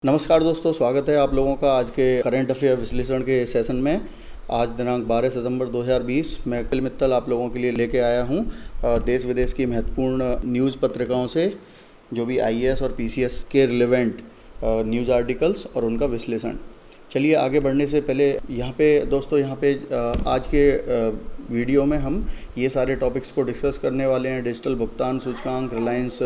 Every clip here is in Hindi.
नमस्कार दोस्तों, स्वागत है आप लोगों का आज के करंट अफेयर विश्लेषण के सेशन में। आज दिनांक 12 सितंबर 2020 मैं कपिल मित्तल आप लोगों के लिए लेके आया हूँ देश विदेश की महत्वपूर्ण न्यूज़ पत्रिकाओं से जो भी आईएएस और पीसीएस के रिलेवेंट न्यूज़ आर्टिकल्स और उनका विश्लेषण। चलिए आगे बढ़ने से पहले यहाँ पे आज के वीडियो में हम ये सारे टॉपिक्स को डिस्कस करने वाले हैं। डिजिटल भुगतान सूचकांक, रिलायंस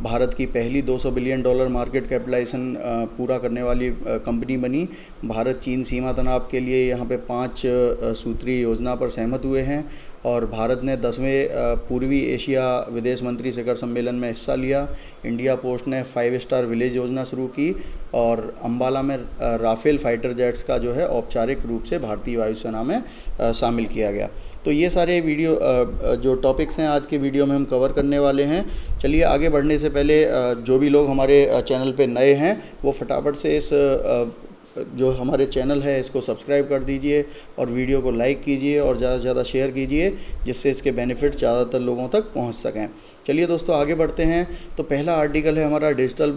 भारत की पहली $200 बिलियन मार्केट कैपिटलाइजेशन पूरा करने वाली कंपनी बनी। भारत चीन सीमा तनाव के लिए यहाँ पे 5 सूत्रीय योजना पर सहमत हुए हैं और भारत ने 10वें पूर्वी एशिया विदेश मंत्री शिखर सम्मेलन में हिस्सा लिया। इंडिया पोस्ट ने 5 स्टार विलेज योजना शुरू की और अंबाला में राफेल फाइटर जेट्स का जो है औपचारिक रूप से भारतीय वायुसेना में शामिल किया गया। तो ये सारे वीडियो जो टॉपिक्स हैं आज के वीडियो में हम कवर करने वाले हैं। चलिए आगे बढ़ने से पहले जो भी लोग हमारे चैनल पे नए हैं वो फटाफट से इस जो हमारे चैनल है इसको सब्सक्राइब कर दीजिए और वीडियो को लाइक कीजिए और ज़्यादा से ज़्यादा शेयर कीजिए जिससे इसके बेनिफिट ज़्यादातर लोगों तक पहुंच सकें। चलिए दोस्तों आगे बढ़ते हैं। तो पहला आर्टिकल है हमारा डिजिटल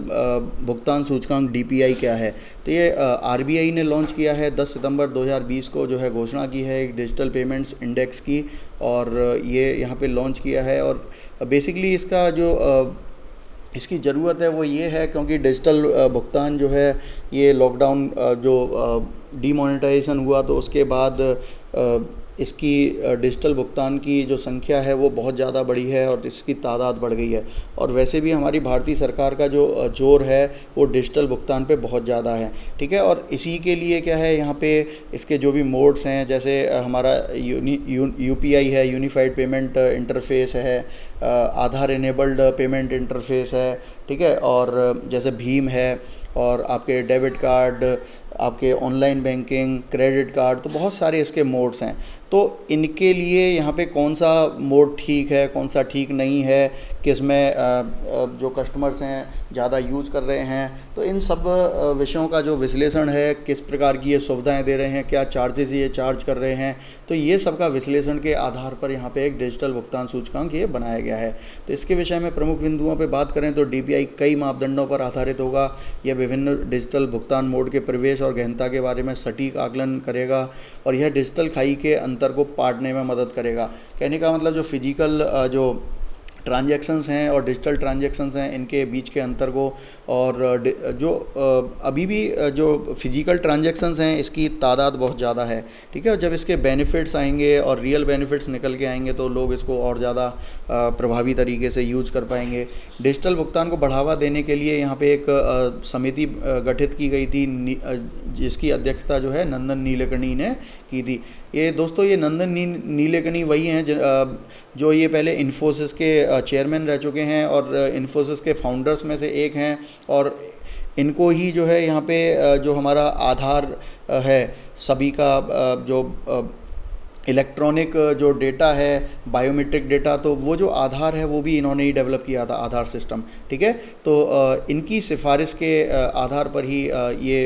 भुगतान सूचकांक डीपीआई क्या है। तो ये आरबीआई ने लॉन्च किया है 10 सितंबर 2020 को जो है घोषणा की है एक डिजिटल पेमेंट्स इंडेक्स की और ये यहाँ पे लॉन्च किया है। और बेसिकली इसका जो इसकी ज़रूरत है वो ये है क्योंकि डिजिटल भुगतान जो है ये लॉकडाउन जो डीमोनेटाइजेशन हुआ तो उसके बाद इसकी डिजिटल भुगतान की जो संख्या है वो बहुत ज़्यादा बढ़ी है और इसकी तादाद बढ़ गई है। और वैसे भी हमारी भारतीय सरकार का जो जोर है वो डिजिटल भुगतान पे बहुत ज़्यादा है, ठीक है। और इसी के लिए क्या है यहाँ पे इसके जो भी मोड्स हैं जैसे हमारा यूपीआई है, यूनिफाइड पेमेंट इंटरफेस है, आधार इनेबल्ड पेमेंट इंटरफेस है, ठीक है। और जैसे भीम है और आपके डेबिट कार्ड, आपके ऑनलाइन बैंकिंग, क्रेडिट कार्ड, तो बहुत सारे इसके मोड्स हैं। तो इनके लिए यहाँ पे कौन सा मोड ठीक है, कौन सा ठीक नहीं है, किस में जो कस्टमर्स हैं ज़्यादा यूज़ कर रहे हैं, तो इन सब विषयों का जो विश्लेषण है, किस प्रकार की ये सुविधाएं दे रहे हैं, क्या चार्जेस ये चार्ज कर रहे हैं, तो ये सब का विश्लेषण के आधार पर यहाँ पे एक डिजिटल भुगतान सूचकांक ये बनाया गया है। तो इसके विषय में प्रमुख बिंदुओं पर बात करें तो डीपीआई कई मापदंडों पर आधारित होगा। यह विभिन्न डिजिटल भुगतान मोड के प्रवेश और गहनता के बारे में सटीक आकलन करेगा और यह डिजिटल खाई के अंतर को पाटने में मदद करेगा। कहने का मतलब जो फिजिकल जो ट्रांजैक्शंस हैं और डिजिटल ट्रांजैक्शंस हैं इनके बीच के अंतर को, और जो अभी भी जो फिजिकल ट्रांजैक्शंस हैं इसकी तादाद बहुत ज़्यादा है, ठीक है। और जब इसके बेनिफिट्स आएंगे और रियल बेनिफिट्स निकल के आएंगे तो लोग इसको और ज़्यादा प्रभावी तरीके से यूज़ कर पाएंगे। डिजिटल भुगतान को बढ़ावा देने के लिए यहाँ पे एक समिति गठित की गई थी जिसकी अध्यक्षता जो है नंदन नीलेकणी ने की थी। ये दोस्तों ये नंदन नीलेकणी वही हैं जो ये पहले इन्फोसिस के चेयरमैन रह चुके हैं और इन्फोसिस के फाउंडर्स में से एक हैं। और इनको ही जो है यहाँ पे जो हमारा आधार है सभी का जो इलेक्ट्रॉनिक जो डेटा है, बायोमेट्रिक डेटा, तो वो जो आधार है वो भी इन्होंने ही डेवलप किया था, आधार सिस्टम, ठीक है। तो इनकी सिफारिश के आधार पर ही ये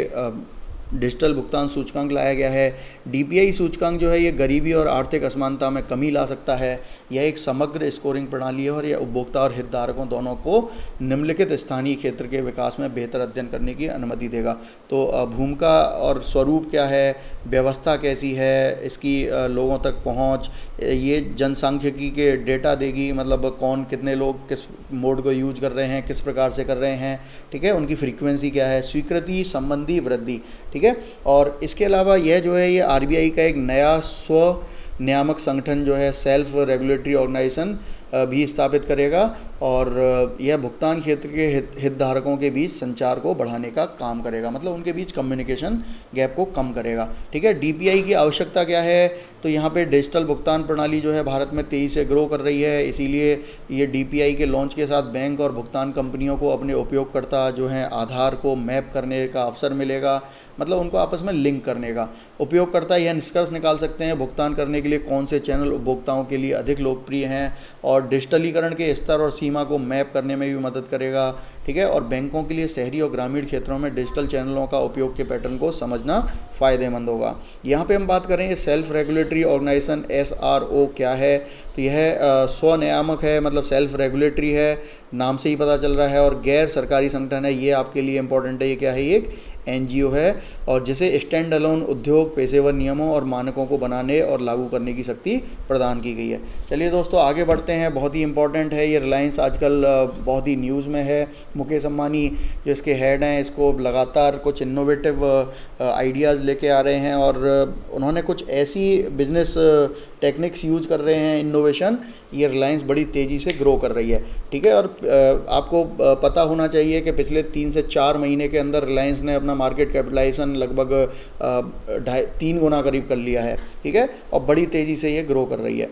डिजिटल भुगतान सूचकांक लाया गया है। डीपीआई सूचकांक जो है ये गरीबी और आर्थिक असमानता में कमी ला सकता है। यह एक समग्र स्कोरिंग प्रणाली है और यह उपभोक्ता और हितधारकों दोनों को निम्नलिखित स्थानीय क्षेत्र के विकास में बेहतर अध्ययन करने की अनुमति देगा। तो भूमिका और स्वरूप क्या है, व्यवस्था कैसी है, इसकी लोगों तक पहुँच, ये जनसांख्यिकी के डेटा देगी, मतलब कौन कितने लोग किस मोड को यूज कर रहे हैं, किस प्रकार से कर रहे हैं, ठीक है, उनकी फ्रीक्वेंसी क्या है, स्वीकृति संबंधी वृद्धि, ठीक है। और इसके अलावा यह जो है ये आरबीआई का एक नया स्व नियामक संगठन जो है सेल्फ रेगुलेटरी ऑर्गेनाइजेशन भी स्थापित करेगा और यह भुगतान क्षेत्र के हितधारकों के बीच संचार को बढ़ाने का काम करेगा, मतलब उनके बीच कम्युनिकेशन गैप को कम करेगा, ठीक है। डीपीआई की आवश्यकता क्या है, तो यहाँ पे डिजिटल भुगतान प्रणाली जो है भारत में तेज़ी से ग्रो कर रही है, इसीलिए ये डीपीआई के लॉन्च के साथ बैंक और भुगतान कंपनियों को अपने उपयोगकर्ता जो हैं आधार को मैप करने का अवसर मिलेगा, मतलब उनको आपस में लिंक करने का। उपयोगकर्ता यह निष्कर्ष निकाल सकते हैं भुगतान करने के लिए कौन से चैनल उपभोक्ताओं के लिए अधिक लोकप्रिय हैं और डिजिटलीकरण के स्तर और सीमा को मैप करने में भी मदद करेगा, ठीक है। और बैंकों के लिए शहरी और ग्रामीण क्षेत्रों में डिजिटल चैनलों का उपयोग के पैटर्न को समझना फ़ायदेमंद होगा। यहाँ पे हम बात करें सेल्फ रेगुलेटरी ऑर्गेनाइजेशन SRO क्या है, तो यह स्वनियामक है, मतलब सेल्फ रेगुलेटरी है, नाम से ही पता चल रहा है, और गैर सरकारी संगठन है। ये आपके लिए इंपॉर्टेंट है, ये क्या है, ये एक NGO है, और जिसे स्टैंड अलोन उद्योग पेशेवर नियमों और मानकों को बनाने और लागू करने की शक्ति प्रदान की गई है। चलिए दोस्तों आगे बढ़ते हैं, बहुत ही इंपॉर्टेंट है ये। रिलायंस आजकल बहुत ही न्यूज़ में है। मुकेश अंबानी जो इसके हेड हैं, इसको लगातार कुछ इनोवेटिव आइडियाज़ लेके आ रहे हैं, और उन्होंने कुछ ऐसी बिजनेस टेक्निक्स यूज़ कर रहे हैं, इनोवेशन, ये रिलायंस बड़ी तेज़ी से ग्रो कर रही है, ठीक है। और आपको पता होना चाहिए कि पिछले 3 से 4 महीने के अंदर रिलायंस ने अपना मार्केट कैपिटलाइजेशन लगभग 3 गुना करीब कर लिया है, ठीक है, और बड़ी तेज़ी से ये ग्रो कर रही है।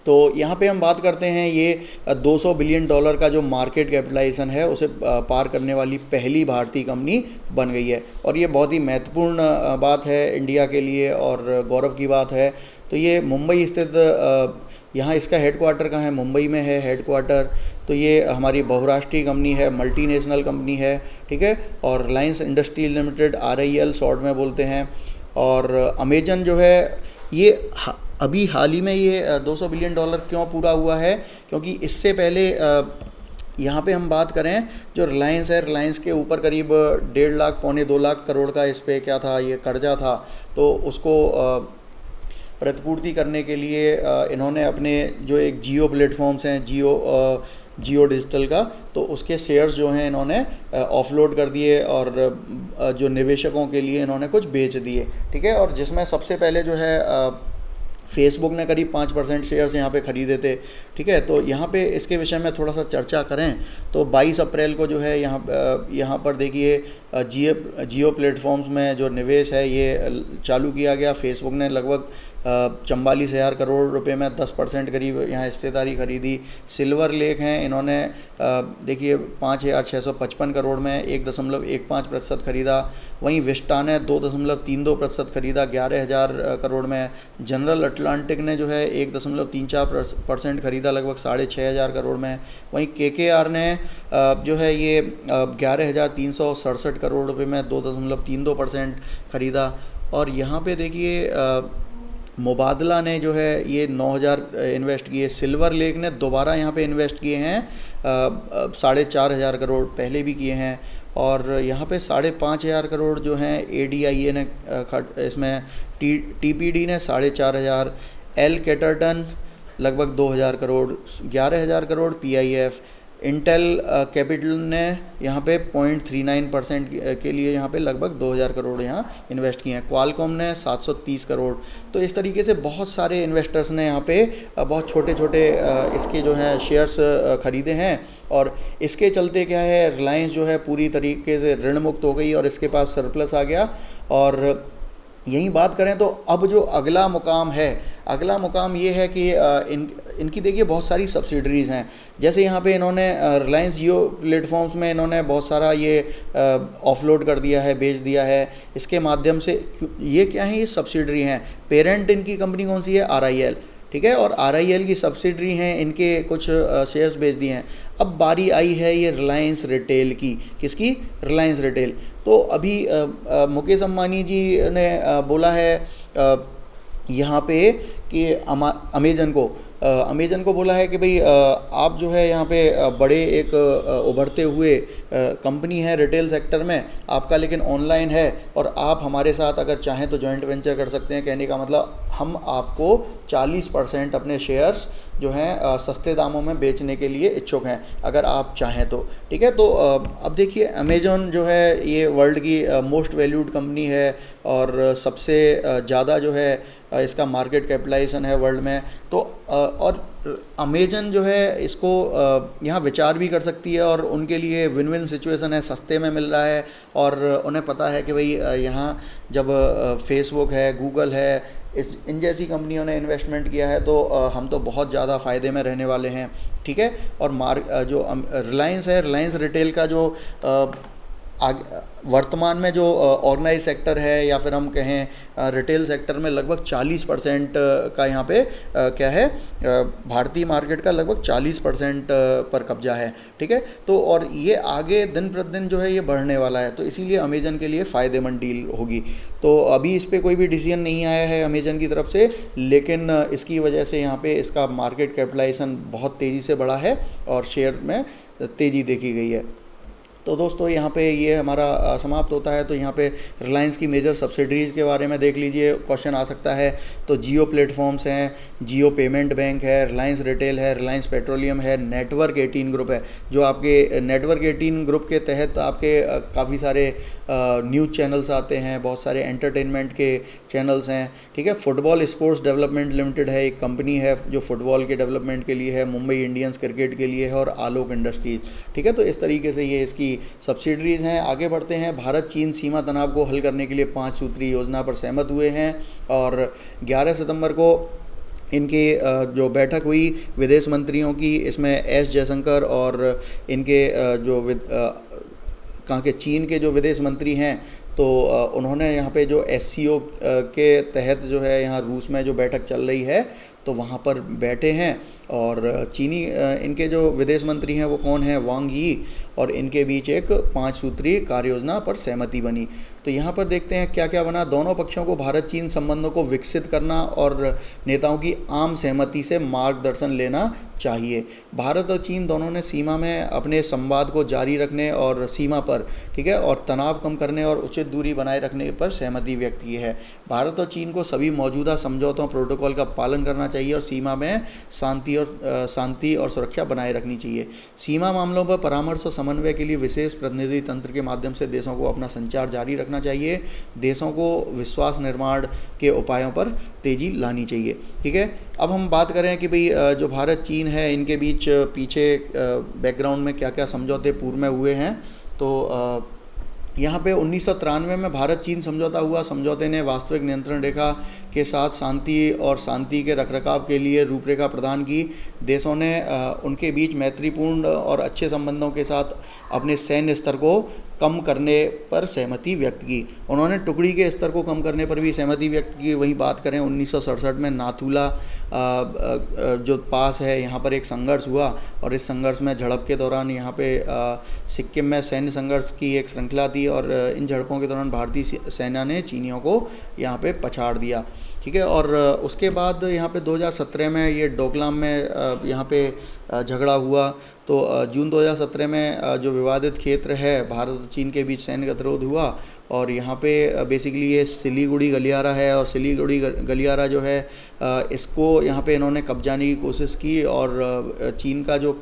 तो यहाँ पे हम बात करते हैं, ये $200 बिलियन का जो मार्केट कैपिटलाइजेशन है उसे पार करने वाली पहली भारतीय कंपनी बन गई है, और ये बहुत ही महत्वपूर्ण बात है इंडिया के लिए और गौरव की बात है। तो ये मुंबई स्थित, यहाँ इसका हेडक्वार्टर कहाँ है, मुंबई में है हेडक्वार्टर। तो ये हमारी बहुराष्ट्रीय कंपनी है, मल्टीनेशनल कंपनी है, ठीक है, और Reliance industries limited RIL short में बोलते हैं। और अमेजन जो है, ये अभी हाल ही में ये $200 बिलियन क्यों पूरा हुआ है, क्योंकि इससे पहले यहाँ पे हम बात करें जो रिलायंस है, रिलायंस के ऊपर करीब 1.5 लाख पौने 2 लाख करोड़ का इस पर क्या था, ये कर्जा था। तो उसको प्रतिपूर्ति करने के लिए इन्होंने अपने जो एक जियो प्लेटफॉर्म्स हैं, जियो डिजिटल का, तो उसके शेयर्स जो हैं इन्होंने ऑफलोड कर दिए, और जो निवेशकों के लिए इन्होंने कुछ बेच दिए, ठीक है। और जिसमें सबसे पहले जो है फेसबुक ने करीब 5% शेयर्स यहाँ पे ख़रीदे थे, ठीक है। तो यहाँ पे इसके विषय में थोड़ा सा चर्चा करें तो 22 अप्रैल को जो है यहाँ पर देखिए जियो प्लेटफॉर्म्स में जो निवेश है ये चालू किया गया। फेसबुक ने लगभग 44,000 करोड़ रुपए में 10% करीब यहाँ हिस्सेदारी खरीदी। सिल्वर लेक हैं, इन्होंने देखिए 5,655 करोड़ में 1.15% खरीदा। वहीं विस्टा ने 2.32% खरीदा 11,000 करोड़ में। जनरल अटलांटिक ने जो है 1.34% खरीदा लगभग 6,500 करोड़ में। वहीं KKR ने जो है ये 11,367 करोड़ रुपए में 2.32% खरीदा। और यहाँ पे देखिए मुबादला ने जो है ये 9,000 इन्वेस्ट किए। सिल्वर लेक ने दोबारा यहाँ पे इन्वेस्ट किए हैं 4,500 करोड़, पहले भी किए हैं। और यहाँ पे 5,500 करोड़ जो हैं ADIA ने इसमें, TPD ने 4,500, एल कैटरटन लगभग 2,000 crore, 11,000 crore PIF। Intel capital ने यहाँ पे 0.39% के लिए यहाँ पे लगभग 2,000 करोड़ यहाँ इन्वेस्ट किए हैं। क्वालकॉम ने 730 करोड़। तो इस तरीके से बहुत सारे इन्वेस्टर्स ने यहाँ पे बहुत छोटे छोटे इसके जो हैं शेयर्स ख़रीदे हैं, और इसके चलते क्या है, रिलायंस जो है पूरी तरीके से ऋण मुक्त हो गई और इसके पास सरप्लस आ गया। और यही बात करें तो अब जो अगला मुकाम है, अगला मुकाम ये है कि इनकी देखिए बहुत सारी सब्सिडरीज़ हैं। जैसे यहाँ पे इन्होंने रिलायंस जियो प्लेटफॉर्म्स में इन्होंने बहुत सारा ये ऑफलोड कर दिया है, बेच दिया है। इसके माध्यम से ये क्या है, ये सब्सिडरी हैं। पेरेंट इनकी कंपनी कौन सी है, RIL, ठीक है, और RIL की सब्सिडरी हैं, इनके कुछ शेयर्स बेच दिए हैं। अब बारी आई है ये रिलायंस रिटेल की, किसकी, रिलायंस रिटेल। तो अभी मुकेश अंबानी जी ने बोला है यहाँ पे कि अमेजन को बोला है कि भाई आप जो है यहाँ पे बड़े एक उभरते हुए कंपनी है रिटेल सेक्टर में, आपका लेकिन ऑनलाइन है, और आप हमारे साथ अगर चाहें तो जॉइंट वेंचर कर सकते हैं। कहने का मतलब हम आपको 40% अपने शेयर्स जो हैं सस्ते दामों में बेचने के लिए इच्छुक हैं, अगर आप चाहें तो, ठीक है। तो अब देखिए अमेजॉन जो है ये वर्ल्ड की मोस्ट वैल्यूड कंपनी है, और सबसे ज़्यादा जो है इसका मार्केट कैपिटलाइजेशन है वर्ल्ड में। तो और अमेजन जो है इसको यहाँ विचार भी कर सकती है, और उनके लिए विन विन सिचुएशन है, सस्ते में मिल रहा है, और उन्हें पता है कि भाई यहाँ जब फेसबुक है, गूगल है, इन जैसी कंपनियों ने इन्वेस्टमेंट किया है तो हम तो बहुत ज़्यादा फ़ायदे में रहने वाले हैं, ठीक है। और जो रिलायंस है, रिलायंस रिटेल का जो वर्तमान में जो ऑर्गेनाइज सेक्टर है या फिर हम कहें रिटेल सेक्टर में लगभग 40% का यहाँ पे क्या है, भारतीय मार्केट का लगभग 40% पर कब्जा है। ठीक है, तो और ये आगे दिन प्रतिदिन जो है ये बढ़ने वाला है, तो इसीलिए अमेजन के लिए फ़ायदेमंद डील होगी। तो अभी इस पर कोई भी डिसीजन नहीं आया है अमेजन की तरफ से, लेकिन इसकी वजह से यहाँ पे इसका मार्केट कैपिटलाइजेशन बहुत तेज़ी से बढ़ा है और शेयर में तेज़ी देखी गई है। तो दोस्तों यहाँ पे ये हमारा समाप्त होता है। तो यहाँ पे रिलायंस की मेजर सब्सिडरीज़ के बारे में देख लीजिए, क्वेश्चन आ सकता है। तो जियो प्लेटफॉर्म्स हैं, जियो पेमेंट बैंक है, रिलायंस रिटेल है, रिलायंस पेट्रोलियम है, नेटवर्क 18 ग्रुप है। जो आपके नेटवर्क 18 ग्रुप के तहत आपके काफ़ी सारे न्यूज़ चैनल्स आते हैं, बहुत सारे एंटरटेनमेंट के चैनल्स हैं। ठीक है, फुटबॉल स्पोर्ट्स डेवलपमेंट लिमिटेड है, एक कंपनी है जो फुटबॉल के डेवलपमेंट के लिए है, मुंबई इंडियंस क्रिकेट के लिए है, और आलोक इंडस्ट्रीज़। ठीक है, तो इस तरीके से ये इसकी सब्सिडरीज़ हैं। आगे बढ़ते हैं। भारत चीन सीमा तनाव को हल करने के लिए 5 सूत्री योजना पर सहमत हुए हैं, और 11 सितंबर को इनके जो बैठक हुई विदेश मंत्रियों की, इसमें एस जयशंकर और इनके जो कहाँ के चीन के जो विदेश मंत्री हैं, तो उन्होंने यहाँ पे जो SCO के तहत जो है यहाँ रूस में जो बैठक चल रही है, तो वहाँ पर बैठे हैं। और चीनी इनके जो विदेश मंत्री हैं वो कौन है, वांग यी, और इनके बीच एक 5 सूत्रीय कार्य योजना पर सहमति बनी। तो यहाँ पर देखते हैं क्या क्या बना। दोनों पक्षों को भारत चीन संबंधों को विकसित करना और नेताओं की आम सहमति से मार्गदर्शन लेना चाहिए। भारत और चीन दोनों ने सीमा में अपने संवाद को जारी रखने और सीमा पर, ठीक है, और तनाव कम करने और उचित दूरी बनाए रखने पर सहमति व्यक्त की है। भारत और चीन को सभी मौजूदा समझौतों प्रोटोकॉल का पालन करना चाहिए और सीमा में शांति और सुरक्षा बनाए रखनी चाहिए। सीमा मामलों पर परामर्श और समन्वय के लिए विशेष प्रतिनिधि तंत्र के माध्यम से देशों को अपना संचार जारी रखना चाहिए। देशों को विश्वास निर्माण के उपायों पर तेजी लानी चाहिए। ठीक है, अब हम बात करें कि भाई जो भारत चीन है इनके बीच पीछे बैकग्राउंड में क्या क्या समझौते पूर्व में हुए हैं। तो यहाँ पे 1993 में भारत चीन समझौता हुआ। समझौते ने वास्तविक नियंत्रण रेखा के साथ शांति के रखरखाव के लिए रूपरेखा प्रदान की। देशों ने उनके बीच मैत्रीपूर्ण और अच्छे संबंधों के साथ अपने सैन्य स्तर को कम करने पर सहमति व्यक्त की। उन्होंने टुकड़ी के स्तर को कम करने पर भी सहमति व्यक्त की। वहीं बात करें 1967 में नाथुला जो पास है यहाँ पर एक संघर्ष हुआ, और इस संघर्ष में झड़प के दौरान यहाँ पे सिक्किम में सैन्य संघर्ष की एक श्रृंखला थी, और इन झड़पों के दौरान भारतीय सेना ने चीनियों को यहाँ पे पछाड़ दिया। ठीक है, और उसके बाद यहाँ पे 2017 में ये डोकलाम में यहाँ पे झगड़ा हुआ। तो जून 2017 में जो विवादित क्षेत्र है भारत और चीन के बीच सैन्य गतिरोध हुआ, और यहाँ पे बेसिकली ये सिलीगुड़ी गलियारा है, और सिलीगुड़ी गलियारा जो है इसको यहाँ पे इन्होंने कब्जाने की कोशिश की, और चीन का जो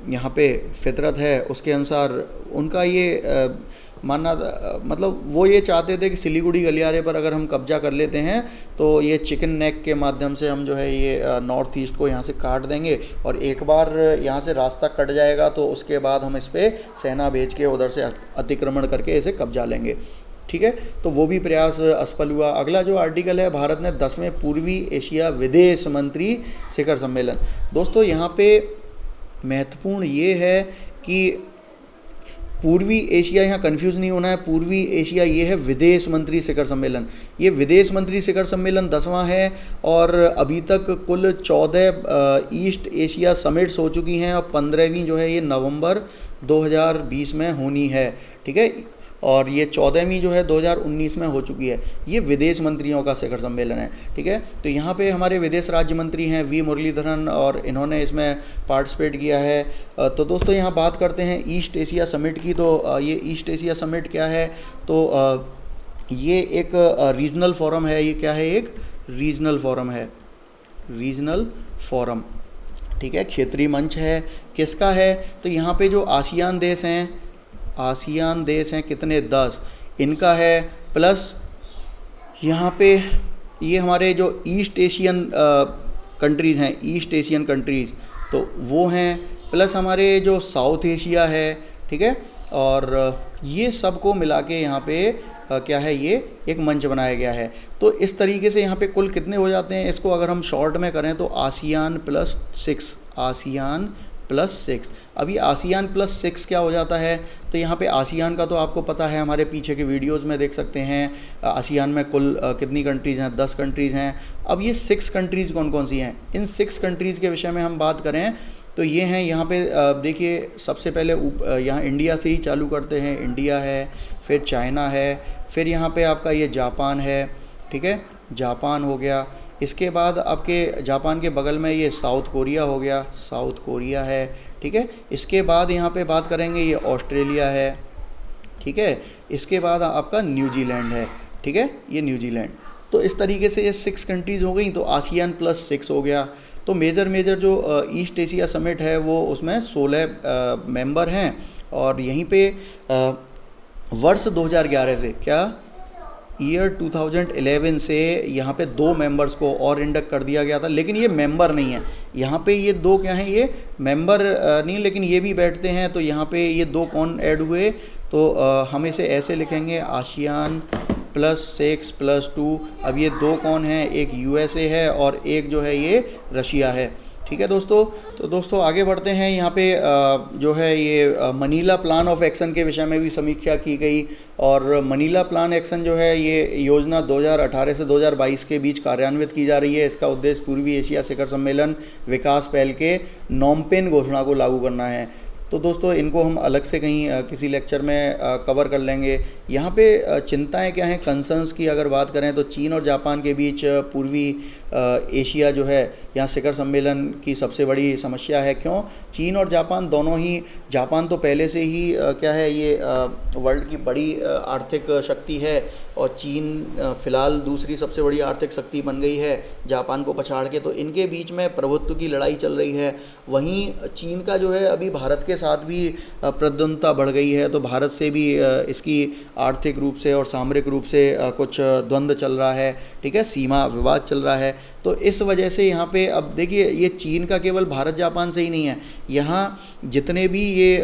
यहाँ पे फितरत है उसके अनुसार उनका ये मानना, मतलब वो ये चाहते थे कि सिलीगुड़ी गलियारे पर अगर हम कब्जा कर लेते हैं तो ये चिकन नेक के माध्यम से हम जो है ये नॉर्थ ईस्ट को यहाँ से काट देंगे, और एक बार यहाँ से रास्ता कट जाएगा तो उसके बाद हम इस पर सेना भेज के उधर से अतिक्रमण करके इसे कब्जा लेंगे। ठीक है, तो वो भी प्रयास असफल हुआ। अगला जो आर्टिकल है, भारत ने 10वें पूर्वी एशिया विदेश मंत्री शिखर सम्मेलन। दोस्तों यहाँ पे महत्वपूर्ण ये है कि पूर्वी एशिया, यहाँ कंफ्यूज नहीं होना है, पूर्वी एशिया ये है विदेश मंत्री शिखर सम्मेलन। ये विदेश मंत्री शिखर सम्मेलन 10वां है, और अभी तक कुल 14 ईस्ट एशिया समिट्स हो चुकी हैं, और 15वीं जो है ये नवंबर 2020 में होनी है। ठीक है, और ये 14वीं जो है 2019 में हो चुकी है। ये विदेश मंत्रियों का शिखर सम्मेलन है। ठीक है, तो यहाँ पे हमारे विदेश राज्य मंत्री हैं वी मुरलीधरन, और इन्होंने इसमें पार्टिसिपेट किया है। तो दोस्तों यहाँ बात करते हैं ईस्ट एशिया समिट की। तो ये ईस्ट एशिया समिट क्या है, तो ये एक रीजनल फोरम है। ये क्या है, एक रीजनल फोरम है, रीजनल फोरम। ठीक है, क्षेत्रीय मंच है। किसका है, तो यहाँ पे जो आसियान देश हैं, आसियान देश हैं कितने, 10 इनका है, प्लस यहाँ पे ये हमारे जो ईस्ट एशियन कंट्रीज़ हैं, ईस्ट एशियन कंट्रीज़ तो वो हैं, प्लस हमारे जो साउथ एशिया है। ठीक है, और ये सबको मिला के यहाँ पे क्या है, ये एक मंच बनाया गया है। तो इस तरीके से यहाँ पे कुल कितने हो जाते हैं, इसको अगर हम शॉर्ट में करें तो आसियान +6, आसियान +6। अब ये आसियान +6 क्या हो जाता है, तो यहाँ पे आसियान का तो आपको पता है, हमारे पीछे के वीडियोस में देख सकते हैं। आसियान में कुल कितनी कंट्रीज़ हैं, 10 कंट्रीज़ हैं। अब ये 6 कंट्रीज़ कौन कौन सी हैं, इन 6 कंट्रीज़ के विषय में हम बात करें तो ये हैं यहाँ पे देखिए, सबसे पहले यहाँ इंडिया से ही चालू करते हैं। इंडिया है, फिर चाइना है, फिर यहाँ पे आपका ये जापान है, ठीक है, जापान हो गया। इसके बाद आपके जापान के बगल में ये साउथ कोरिया हो गया, साउथ कोरिया है, ठीक है। इसके बाद यहाँ पे बात करेंगे, ये ऑस्ट्रेलिया है, ठीक है। इसके बाद आपका न्यूजीलैंड है, ठीक है, ये न्यूजीलैंड। तो इस तरीके से ये 6 कंट्रीज़ हो गई, तो आसियान +6 हो गया। तो मेजर जो ईस्ट एशिया समिट है वो उसमें 16 मेंबर हैं। और यहीं पे वर्ष 2011 से, क्या ईयर 2011 से यहाँ पे 2 मेंबर्स को और इंडक्ट कर दिया गया था, लेकिन ये मेंबर नहीं है। यहाँ पे ये 2 क्या हैं, ये मेंबर नहीं, लेकिन ये भी बैठते हैं। तो यहाँ पे ये 2 कौन ऐड हुए, तो हम इसे ऐसे लिखेंगे, आसियान +6+2। अब ये 2 कौन हैं, एक USA है और एक जो है ये रशिया है, ठीक है दोस्तों। तो दोस्तों आगे बढ़ते हैं। यहाँ पे जो है ये मनीला प्लान ऑफ एक्शन के विषय में भी समीक्षा की गई। और मनीला प्लान एक्शन जो है ये योजना 2018 से 2022 के बीच कार्यान्वित की जा रही है। इसका उद्देश्य पूर्वी एशिया शिखर सम्मेलन विकास पहल के नॉमपेन घोषणा को लागू करना है। तो दोस्तों इनको हम अलग से कहीं किसी लेक्चर में कवर कर लेंगे। यहाँ पे चिंताएं क्या हैं, कंसर्न्स की अगर बात करें तो चीन और जापान के बीच पूर्वी एशिया जो है, यहाँ शिखर सम्मेलन की सबसे बड़ी समस्या है। क्यों, चीन और जापान दोनों ही, जापान तो पहले से ही क्या है, ये वर्ल्ड की बड़ी आर्थिक शक्ति है, और चीन फ़िलहाल दूसरी सबसे बड़ी आर्थिक शक्ति बन गई है जापान को पछाड़ के। तो इनके बीच में प्रभुत्व की लड़ाई चल रही है। वहीं चीन का जो है अभी भारत के साथ भी प्रद्वंद्वता बढ़ गई है, तो भारत से भी इसकी आर्थिक रूप से और सामरिक रूप से कुछ द्वंद्व चल रहा है, ठीक है, सीमा विवाद चल रहा है। तो इस वजह से यहाँ पे अब देखिए, ये चीन का केवल भारत जापान से ही नहीं है, यहाँ जितने भी ये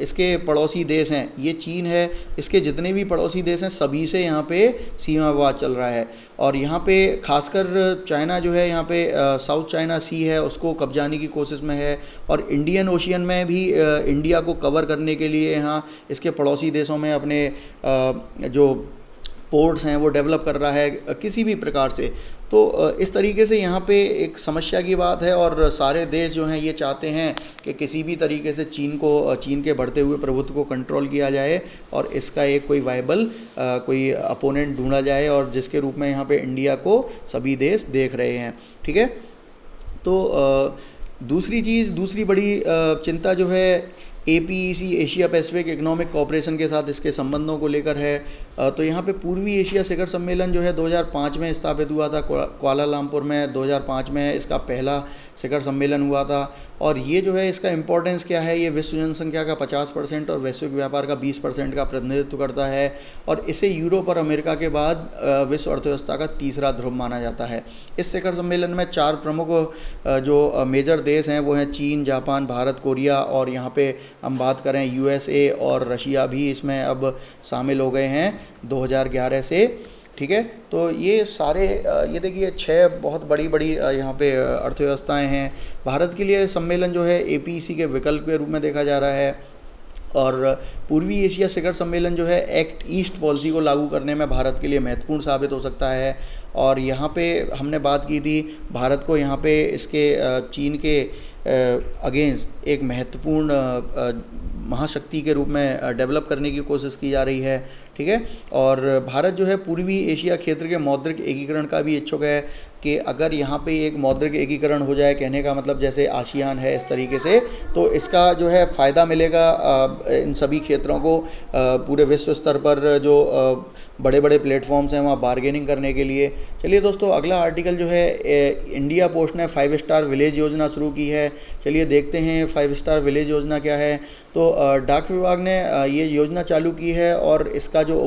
इसके पड़ोसी देश हैं, ये चीन है, इसके जितने भी पड़ोसी देश हैं सभी से यहाँ पे सीमा विवाद चल रहा है। और यहाँ पे खासकर चाइना जो है, यहाँ पे साउथ चाइना सी है, उसको कब्जाने की कोशिश में है। और इंडियन ओशियन में भी इंडिया को कवर करने के लिए यहाँ इसके पड़ोसी देशों में अपने जो पोर्ट्स हैं वो डेवलप कर रहा है किसी भी प्रकार से। तो इस तरीके से यहाँ पे एक समस्या की बात है, और सारे देश जो हैं ये चाहते हैं कि किसी भी तरीके से चीन के बढ़ते हुए प्रभुत्व को कंट्रोल किया जाए, और इसका एक कोई वायबल कोई अपोनेंट ढूंढा जाए, और जिसके रूप में यहाँ पे इंडिया को सभी देश देख रहे हैं, ठीक है। तो दूसरी बड़ी चिंता जो है APEC, Asia Pacific economic cooperation के साथ इसके संबंधों को लेकर है। तो यहाँ पे पूर्वी एशिया शिखर सम्मेलन जो है 2005 में स्थापित हुआ था कुआलालंपुर में। 2005 में इसका पहला शिखर सम्मेलन हुआ था। और ये जो है इसका इम्पोर्टेंस क्या है, ये विश्व जनसंख्या का 50% और वैश्विक व्यापार का 20% का प्रतिनिधित्व करता है, और इसे यूरोप और अमेरिका के बाद विश्व अर्थव्यवस्था का तीसरा ध्रुव माना जाता है। इस शिखर सम्मेलन में 4 प्रमुख जो मेजर देश हैं वो हैं चीन, जापान, भारत, कोरिया, और यहाँ पे हम बात करें USA और रशिया भी इसमें अब शामिल हो गए हैं 2011 से, ठीक है। तो ये सारे ये देखिए 6 बहुत बड़ी यहाँ पे अर्थव्यवस्थाएं हैं। भारत के लिए सम्मेलन जो है APEC के विकल्प के रूप में देखा जा रहा है। और पूर्वी एशिया शिखर सम्मेलन जो है एक्ट ईस्ट पॉलिसी को लागू करने में भारत के लिए महत्वपूर्ण साबित हो सकता है। और यहाँ पे हमने बात की थी, भारत को यहाँ पे इसके चीन के अगेंस्ट एक महत्वपूर्ण महाशक्ति के रूप में डेवलप करने की कोशिश की जा रही है, ठीक है। और भारत जो है पूर्वी एशिया क्षेत्र के मौद्रिक एकीकरण का भी इच्छुक है, कि अगर यहाँ पे एक मौद्रिक एकीकरण हो जाए, कहने का मतलब जैसे आसियान है इस तरीके से, तो इसका जो है फ़ायदा मिलेगा इन सभी क्षेत्रों को पूरे विश्व स्तर पर जो बड़े बड़े प्लेटफॉर्म्स हैं वहाँ बार्गेनिंग करने के लिए। चलिए दोस्तों, अगला आर्टिकल जो है इंडिया पोस्ट ने 5 स्टार विलेज योजना शुरू की है। चलिए देखते हैं 5 स्टार विलेज योजना क्या है। तो डाक विभाग ने ये योजना चालू की है, और इसका जो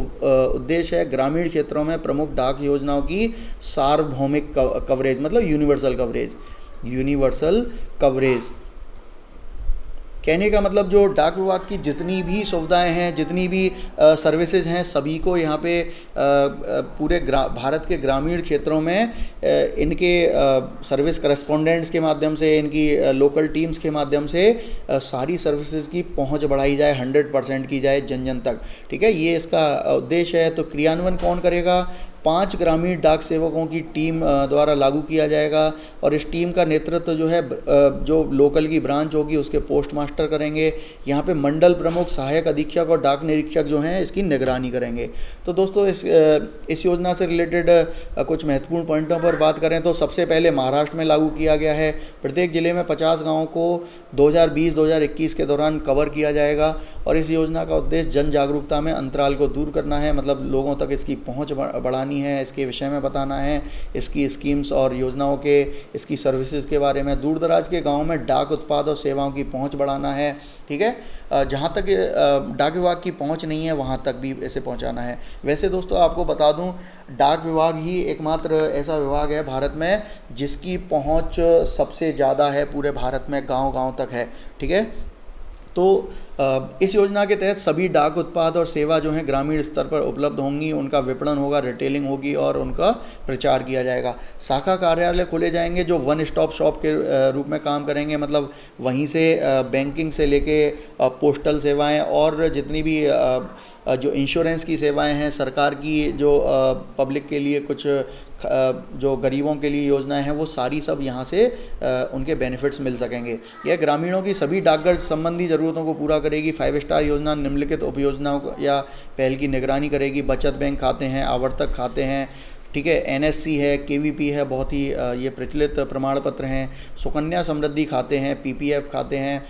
उद्देश्य है ग्रामीण क्षेत्रों में प्रमुख डाक योजनाओं की सार्वभौमिक कवरेज, मतलब यूनिवर्सल कवरेज कहने का मतलब जो डाक विभाग की जितनी भी सुविधाएं हैं, जितनी भी सर्विसेज हैं, सभी को यहाँ पे पूरे भारत के ग्रामीण क्षेत्रों में इनके सर्विस करस्पॉन्डेंट्स के माध्यम से, इनकी लोकल टीम्स के माध्यम से सारी सर्विसेज की पहुंच बढ़ाई जाए, 100% की जाए जन जन तक। ठीक है, ये इसका उद्देश्य है। तो क्रियान्वयन कौन करेगा? 5 ग्रामीण डाक सेवकों की टीम द्वारा लागू किया जाएगा और इस टीम का नेतृत्व जो है जो लोकल की ब्रांच होगी उसके पोस्ट मास्टर करेंगे। यहाँ पे मंडल प्रमुख, सहायक अधीक्षक और डाक निरीक्षक जो हैं इसकी निगरानी करेंगे। तो दोस्तों इस योजना से रिलेटेड कुछ महत्वपूर्ण पॉइंटों पर बात करें तो सबसे पहले महाराष्ट्र में लागू किया गया है। प्रत्येक जिले में 50 गाँवों को 2020-2021 के दौरान कवर किया जाएगा और इस योजना का उद्देश्य जन जागरूकता में अंतराल को दूर करना है, मतलब लोगों तक इसकी पहुँच बढ़ानी है, इसके विषय में बताना है, इसकी स्कीम्स और योजनाओं के, इसकी सर्विसेज के बारे में। दूर दराज के गाँव में डाक उत्पाद और सेवाओं की पहुंच बढ़ाना है। ठीक है, जहां तक डाक विभाग की पहुंच नहीं है वहां तक भी इसे पहुंचाना है। वैसे दोस्तों आपको बता दूं, डाक विभाग ही एकमात्र ऐसा विभाग है भारत में जिसकी पहुंच सबसे ज़्यादा है, पूरे भारत में गांव-गांव तक है। ठीक है, तो इस योजना के तहत सभी डाक उत्पाद और सेवा जो हैं ग्रामीण स्तर पर उपलब्ध होंगी, उनका विपणन होगा, रिटेलिंग होगी और उनका प्रचार किया जाएगा। शाखा कार्यालय खोले जाएंगे जो वन स्टॉप शॉप के रूप में काम करेंगे, मतलब वहीं से बैंकिंग से लेके पोस्टल सेवाएं और जितनी भी जो इंश्योरेंस की सेवाएं हैं, सरकार की जो पब्लिक के लिए कुछ जो गरीबों के लिए योजनाएं हैं, वो सारी सब यहाँ से उनके बेनिफिट्स मिल सकेंगे। यह ग्रामीणों की सभी डाकघर संबंधी ज़रूरतों को पूरा करेगी। 5 स्टार योजना निम्नलिखित उपयोजनाओं या पहल की निगरानी करेगी। बचत बैंक खाते हैं, आवर्तक खाते हैं, ठीक है, एनएससी है, केवीपी है, बहुत ही ये प्रचलित प्रमाण पत्र हैं, सुकन्या समृद्धि खाते हैं, पीपीएफ खाते हैं।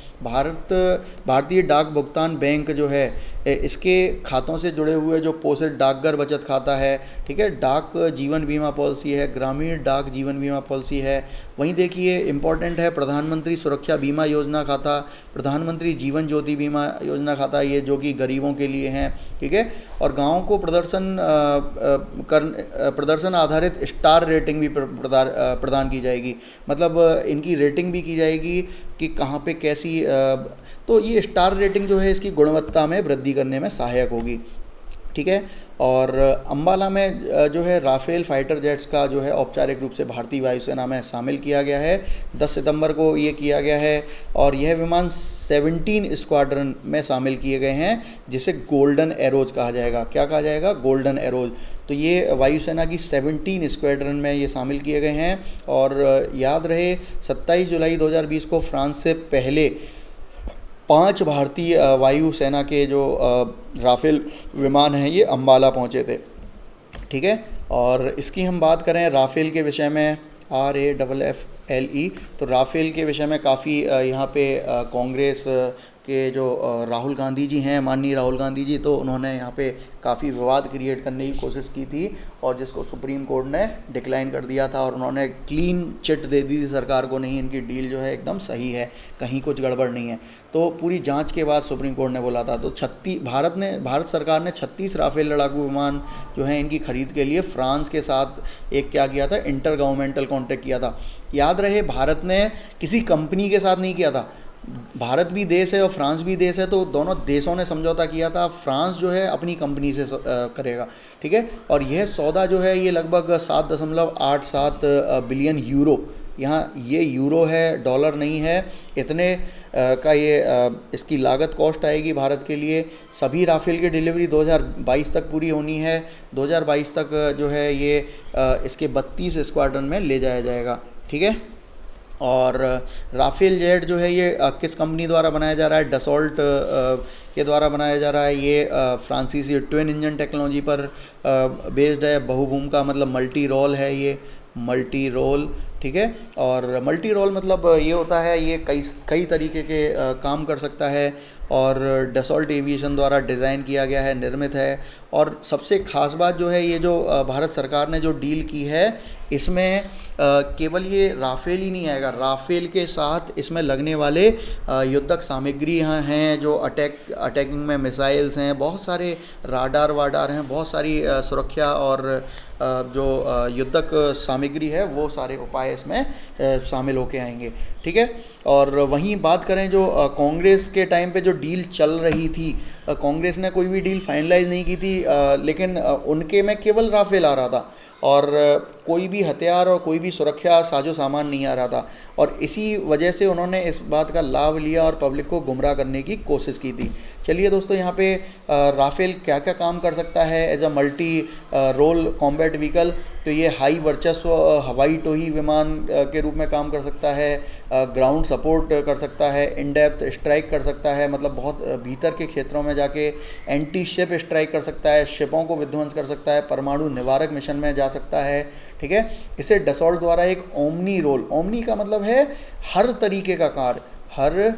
भारतीय डाक भुगतान बैंक जो है इसके खातों से जुड़े हुए जो पोस्टेड डाकघर बचत खाता है, ठीक है, डाक जीवन बीमा पॉलिसी है, ग्रामीण डाक जीवन बीमा पॉलिसी है। वहीं देखिए इम्पॉर्टेंट है प्रधानमंत्री सुरक्षा बीमा योजना खाता, प्रधानमंत्री जीवन ज्योति बीमा योजना खाता, ये जो कि गरीबों के लिए हैं। ठीक है, और गाँव को प्रदर्शन आधारित स्टार रेटिंग भी प्रदान की जाएगी, मतलब इनकी रेटिंग भी की जाएगी कि कहाँ पे कैसी तो ये स्टार रेटिंग जो है इसकी गुणवत्ता में वृद्धि करने में सहायक होगी। ठीक है, और अंबाला में जो है राफेल फाइटर जेट्स का जो है औपचारिक रूप से भारतीय वायुसेना में शामिल किया गया है। 10 सितंबर को ये किया गया है और यह विमान 17 स्क्वाड्रन में शामिल किए गए हैं जिसे गोल्डन एरोज कहा जाएगा। क्या कहा जाएगा? Golden arrows. तो ये वायुसेना की 17 स्क्वाड्रन में ये शामिल किए गए हैं। और याद रहे 27 जुलाई 2020 को फ्रांस से पहले 5 भारतीय वायुसेना के जो राफेल विमान हैं ये अंबाला पहुंचे थे। ठीक है, और इसकी हम बात करें राफेल के विषय में, RAFFLE, तो राफेल के विषय में काफ़ी यहाँ पे कांग्रेस के जो राहुल गांधी जी हैं, माननीय राहुल गांधी जी, तो उन्होंने यहाँ पे काफ़ी विवाद क्रिएट करने की कोशिश की थी और जिसको सुप्रीम कोर्ट ने डिक्लाइन कर दिया था और उन्होंने क्लीन चिट दे दी थी सरकार को, नहीं इनकी डील जो है एकदम सही है, कहीं कुछ गड़बड़ नहीं है। तो पूरी जांच के बाद सुप्रीम कोर्ट ने बोला था। तो भारत सरकार ने 36 राफेल लड़ाकू विमान जो हैं इनकी खरीद के लिए फ्रांस के साथ एक क्या किया था, इंटर गवर्नमेंटल कॉन्ट्रैक्ट किया था। याद रहे भारत ने किसी कंपनी के साथ नहीं किया था, भारत भी देश है और फ्रांस भी देश है, तो दोनों देशों ने समझौता किया था। फ्रांस जो है अपनी कंपनी से करेगा। ठीक है, और यह सौदा जो है ये लगभग 7.87 बिलियन यूरो, यहाँ ये यूरो है, डॉलर नहीं है, इतने का ये इसकी लागत कॉस्ट आएगी भारत के लिए। सभी राफेल की डिलीवरी 2022 तक पूरी होनी है। 2022 तक जो है ये इसके 32 स्क्वाड्रन में ले जाया जाएगा। ठीक है, और राफेल जेट जो है ये किस कंपनी द्वारा बनाया जा रहा है? डसॉल्ट के द्वारा बनाया जा रहा है। ये फ्रांसीसी ट्विन इंजन टेक्नोलॉजी पर बेस्ड है। बहुभूम का मतलब मल्टी रोल है, ये मल्टी रोल। ठीक है, और मल्टी रोल मतलब ये होता है ये कई तरीके के काम कर सकता है और डसॉल्ट एविएशन द्वारा डिज़ाइन किया गया है, निर्मित है और सबसे ख़ास बात जो है, ये जो भारत सरकार ने जो डील की है, इसमें केवल ये राफेल ही नहीं आएगा, राफेल के साथ इसमें लगने वाले युद्धक सामग्री यहाँ हैं, जो अटैकिंग में मिसाइल्स हैं, बहुत सारे राडार वाडार हैं, बहुत सारी सुरक्षा और जो युद्धक सामग्री है वो सारे उपाय इसमें शामिल होके आएंगे। ठीक है। और वहीं बात करें जो कांग्रेस के टाइम पे जो डील चल रही थी, कांग्रेस ने कोई भी डील फाइनलाइज नहीं की थी, लेकिन उनके में केवल राफेल आ रहा था और कोई भी हथियार और कोई भी सुरक्षा साजो सामान नहीं आ रहा था, और इसी वजह से उन्होंने इस बात का लाभ लिया और पब्लिक को गुमराह करने की कोशिश की थी। चलिए दोस्तों, यहाँ पे राफेल क्या क्या काम कर सकता है as a multi role combat vehicle, तो ये हाई वर्चस्व हवाई टोही विमान के रूप में काम कर सकता है, ग्राउंड सपोर्ट कर सकता है, इन डेप्थ स्ट्राइक कर सकता है, मतलब बहुत भीतर के क्षेत्रों में जाके एंटी शिप स्ट्राइक कर सकता है, शिपों को विध्वंस कर सकता है, परमाणु निवारक मिशन में जा सकता है। ठीक है। इसे डसॉल्ट द्वारा एक ओमनी रोल, ओमनी का मतलब है हर तरीके का कार्य, हर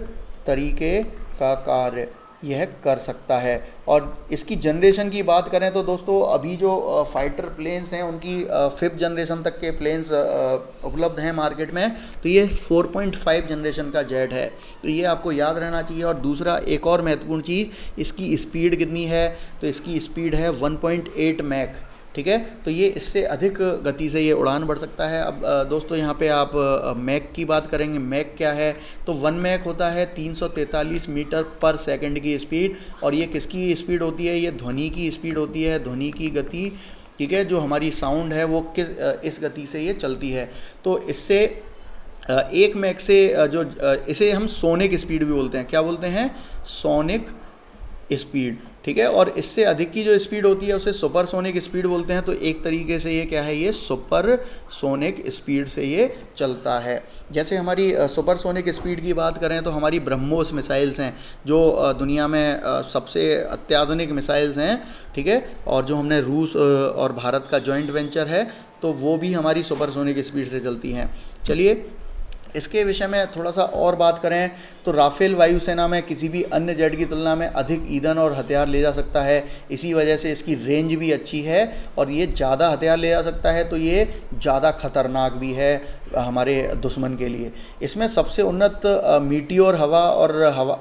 तरीके का कार्य यह कर सकता है। और इसकी जनरेशन की बात करें तो दोस्तों, अभी जो फाइटर प्लेन्स हैं उनकी 5th जनरेशन तक के प्लेन्स उपलब्ध हैं मार्केट में, तो ये 4.5 जनरेशन का जेट है, तो ये आपको याद रहना चाहिए। और दूसरा, एक और महत्वपूर्ण चीज़, इसकी स्पीड कितनी है, तो इसकी स्पीड है 1.8 मैक। ठीक है। तो ये इससे अधिक गति से ये उड़ान बढ़ सकता है। अब दोस्तों, यहाँ पे आप मैक की बात करेंगे, मैक क्या है, तो 1 मैक होता है 343 मीटर पर सेकंड की स्पीड, और ये किसकी स्पीड होती है, ये ध्वनि की स्पीड होती है, ध्वनि की गति। ठीक है। जो हमारी साउंड है वो इस गति से ये चलती है। तो इससे 1 मैक से जो इसे हम सोनिक स्पीड भी बोलते हैं, क्या बोलते हैं, सोनिक स्पीड। ठीक है। और इससे अधिक की जो स्पीड होती है उसे सुपरसोनिक स्पीड बोलते हैं। तो एक तरीके से ये क्या है, ये सुपरसोनिक स्पीड से ये चलता है। जैसे हमारी सुपरसोनिक स्पीड की बात करें तो हमारी ब्रह्मोस मिसाइल्स हैं, जो दुनिया में सबसे अत्याधुनिक मिसाइल्स हैं। ठीक है। और जो हमने रूस और भारत का जॉइंट वेंचर है, तो वो भी हमारी सुपरसोनिक स्पीड से चलती हैं। चलिए, इसके विषय में थोड़ा सा और बात करें तो राफेल वायुसेना में किसी भी अन्य जेट की तुलना में अधिक ईंधन और हथियार ले जा सकता है। इसी वजह से इसकी रेंज भी अच्छी है, और ये ज़्यादा हथियार ले जा सकता है, तो ये ज़्यादा खतरनाक भी है हमारे दुश्मन के लिए। इसमें सबसे उन्नत मीटियोर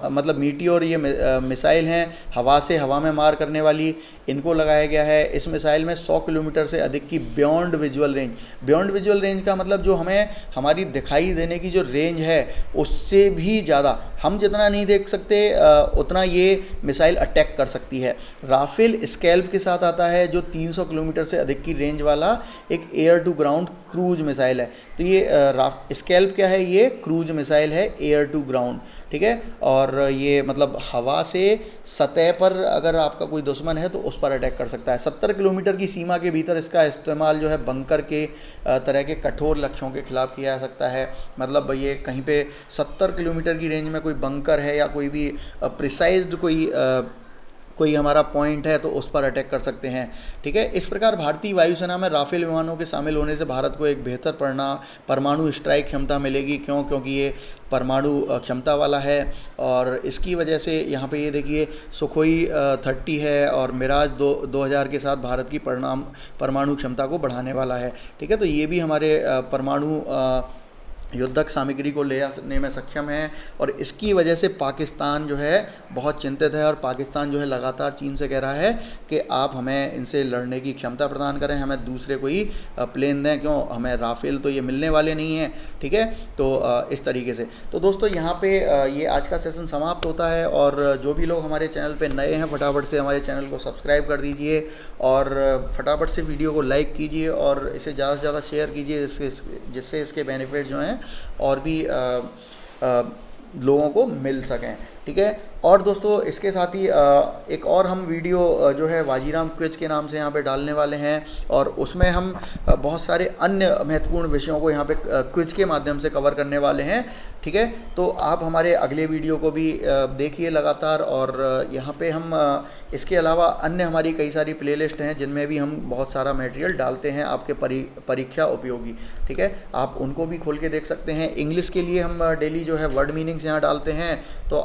मतलब मीटियोर ये मिसाइल हैं, हवा से हवा में मार करने वाली, इनको लगाया गया है। इस मिसाइल में 100 किलोमीटर से अधिक की beyond visual range, beyond visual range का मतलब जो हमें हमारी दिखाई देने की जो रेंज है उससे भी ज़्यादा, हम जितना नहीं देख सकते उतना ये मिसाइल अटैक कर सकती है। राफेल स्कैल्प के साथ आता है, जो 300 किलोमीटर से अधिक की रेंज वाला एक air to ground cruise missile है। तो ये स्कैल्प क्या है, ये क्रूज मिसाइल है, एयर टू ग्राउंड। ठीक है। और ये मतलब हवा से सतह पर अगर आपका कोई दुश्मन है तो उस पर अटैक कर सकता है। 70 किलोमीटर की सीमा के भीतर इसका इस्तेमाल जो है बंकर के तरह के कठोर लक्ष्यों के खिलाफ किया जा सकता है। मतलब ये कहीं पे 70 किलोमीटर की रेंज में कोई बंकर है या कोई भी प्रिसाइज्ड कोई हमारा पॉइंट है तो उस पर अटैक कर सकते हैं। ठीक है। इस प्रकार भारतीय वायुसेना में राफेल विमानों के शामिल होने से भारत को एक बेहतर परमाणु स्ट्राइक क्षमता मिलेगी। क्योंकि ये परमाणु क्षमता वाला है, और इसकी वजह से यहाँ पे ये देखिए सुखोई 30 है और मिराज 2000 के साथ भारत की परमाणु क्षमता को बढ़ाने वाला है। ठीक है। तो ये भी हमारे परमाणु युद्धक सामग्री को ले आने में सक्षम है, और इसकी वजह से पाकिस्तान जो है बहुत चिंतित है, और पाकिस्तान जो है लगातार चीन से कह रहा है कि आप हमें इनसे लड़ने की क्षमता प्रदान करें, हमें दूसरे कोई प्लेन दें, क्यों, हमें राफेल तो ये मिलने वाले नहीं हैं। ठीक है। तो इस तरीके से तो दोस्तों यहाँ पे ये आज का सेशन समाप्त होता है, और जो भी लोग हमारे चैनल पे नए हैं फटाफट से हमारे चैनल को सब्सक्राइब कर दीजिए, और फटाफट से वीडियो को लाइक कीजिए, और इसे ज़्यादा से ज़्यादा शेयर कीजिए, जिससे इसके बेनिफिट जो हैं और भी लोगों को मिल सकें। ठीक है। और दोस्तों इसके साथ ही एक और हम वीडियो जो है वाजीराम क्विज के नाम से यहाँ पे डालने वाले हैं, और उसमें हम बहुत सारे अन्य महत्वपूर्ण विषयों को यहाँ पे क्विज के माध्यम से कवर करने वाले हैं। ठीक है। तो आप हमारे अगले वीडियो को भी देखिए लगातार, और यहाँ पे हम इसके अलावा अन्य हमारी कई सारी प्लेलिस्ट हैं जिनमें भी हम बहुत सारा मटेरियल डालते हैं आपके परीक्षा उपयोगी। ठीक है। आप उनको भी खोल के देख सकते हैं। इंग्लिश के लिए हम डेली जो है वर्ड मीनिंग्स यहाँ डालते हैं, तो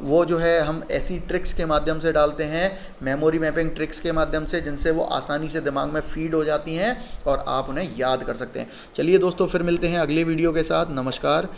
वो जो है हम ऐसी ट्रिक्स के माध्यम से डालते हैं, मेमोरी मैपिंग ट्रिक्स के माध्यम से, जिनसे वो आसानी से दिमाग में फीड हो जाती हैं और आप उन्हें याद कर सकते हैं। चलिए दोस्तों, फिर मिलते हैं अगले वीडियो के साथ। नमस्कार।